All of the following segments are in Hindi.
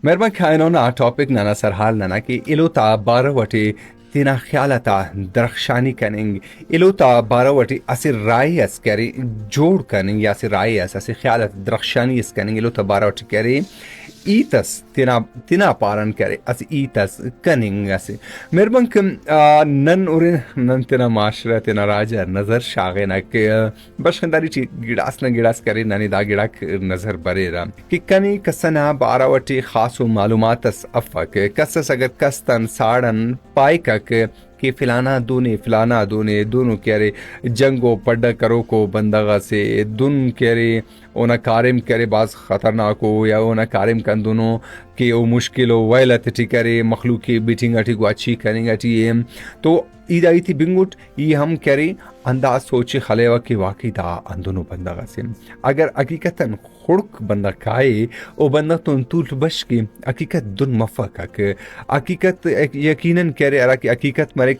Merban kainona topic nana sarhal nana ki ilota barawati tina ख्यालता दरख्शानी कनिंग इलोता बारावटी असे राय अस्करी जोड़ कनिंग या से राय असे ख्यालत दरख्शानी अस्कनिंग इलोता बारावटी करे ईतस tina tina paran करे असे ईतस कनिंग असे मेरबंक नन उरिन नन tina माशरा tina राजा नजर शागे ना के बशंदारी ची गिड़ास करे ननी दा गिड़ाक नजर बरेरा कि कनी कसना बारावटी खासो मालूमातस अफक कसस अगर कस्तन साड़न पाइकक कि फिलाना दूने दोनों करे जंगो पड्डा करो को बंदगा से दुन करे ओना कारिम करे बाज खतरनाक हो या ओना कारिम कन दोनों कि वो मुश्किल हो वैलत टी करे मखलूकी बीटिंग अटी को अच्छी करेंगे अटी एम तो ईदाई थी बिंगुट ये हम करे अंदाज सोचे खलेवा कि वाकई दा अंदोनो बंदगा से अगर हकीकतन खुड़क बंदा खाए ओ बंदा तो तूल बश के हकीकत दुन मफक हकीकत यकीनन करे अरा कि हकीकत मरे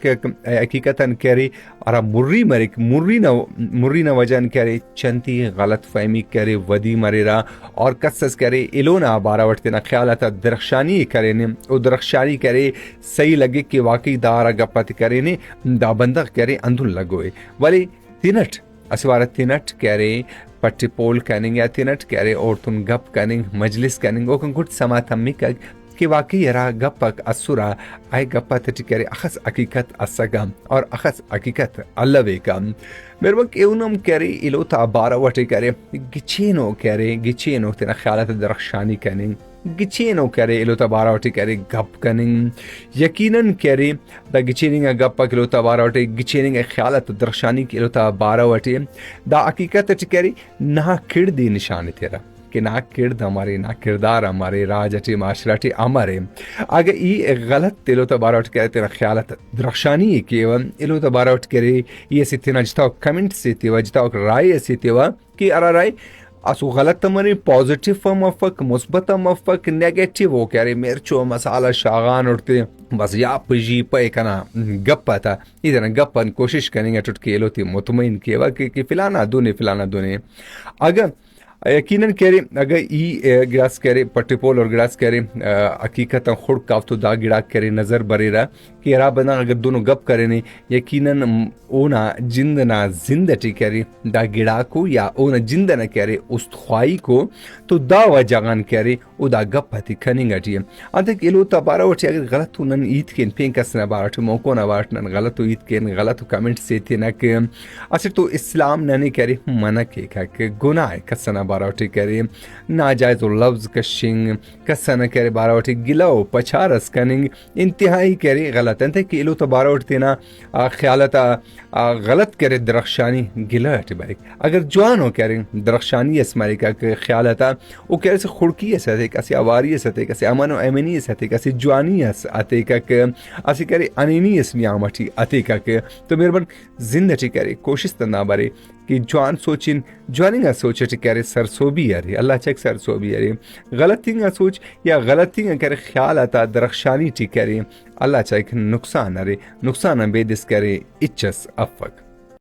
हकीकतन करे अरा मुर्री न वजन करे चंती गलत फहमी करे वदी मरेरा और कसस करे इलोना बारावटते ना ख्यालता दरख्शानी करे ने ओ दरख्शानी करे सही लगे कि वाकई दारा गपत करे ने दा बंदा करे अंदुन लगोए वाले तिनट असवारा तिनट करे पट्टी पोल कनिंग या तिनट करे और तुम गप कनिंग मजलिस कनिंग ओ कुछ समा थम्मी कि वाकई यरा गपक असुरा आय गपत करे अखस हकीकत असगम और अखस हकीकत अल्लवे कम मेरबक एउनम करे इलोता बारावटे करे गिचेनो तना ख्यालत दरख्शानी कनिंग गिचेनो करे इलोता बारावटे करे गप कनिंग यकीनन करे दा गिचेनिंग गप इलोता बारावटे गिचेनिंग ख्यालत दरख्शानी इलोता बारावटे दा हकीकत करे ना किरदी निशान तेरा कि ना किरद हमारे ना किरदार हमारे राजटी माशराटी हमारे अगर ये गलत तिलो तबारावट करे तेरा ख्यालत दरख्शानी के इलो तबारावट करे ये सितना जिता कमेंट से तेवा जिता राय से तेवा कि अरा राय असु गलत मरी पॉजिटिव मफक मुस्बत मफक नेगेटिव हो करे मिर्चो मसाला शागान उठते बस या पजी पे कना गप्पा था इधर गप्पन कोशिश करेंगे टुटके लोती मुतमईन केवा कि फिलाना दूने अगर यकीनन करे अगर ई गिलास करे पट्टीपोल और गिलास करे हकीकत खुड़ काफ तो दा गिड़ा करे नजर बरेरा कि रा बना अगर दोनों गप करे ने यकीनन ओना जिंद ना जिंदटी करे दा गिड़ा को या ओना जिंद ना करे उस ख्वाई को तो दा वजगान करे ओ दा गप हती खनिंग अटी अंत इलो तबारा वटी अगर गलत नन ईद के पेन कसना बारट मौको ना बारट नन गलत ईद के गलत कमेंट से थे ना के असर तो इस्लाम नने करे मना के गुनाह कसना बारावटी करे नाजायज लफ्ज कशिंग कसना करे बारावटी गिलाओ पछारस कनिंग इंतहाई करे गलत अंत कि इलो तबारावटी ना ख्यालता गलत करे दरख्शानी गिला हट बारिक अगर जवान हो करे दरख्शानी असमारी का ख्यालता वो करे से खुड़की ऐसे कसे आवारी ऐसे कसे अमन एमनी ऐसे कसे जवानी आते का असे करे अनिनी इसमें आमटी आते का तो मेरे बन जिंदगी करे कोशिश तना बारे कि जवान सोचिन जवानिंगा सोचे करे सरसोबी अरे अल्लाह चेक सरसोबी अरे गलतिंगा सोच या गलतिंगा करे ख्याल आता दरख्शानी टी करे अल्लाह चेक नुकसान अरे नुकसान बेदिस करे इच्छस अफक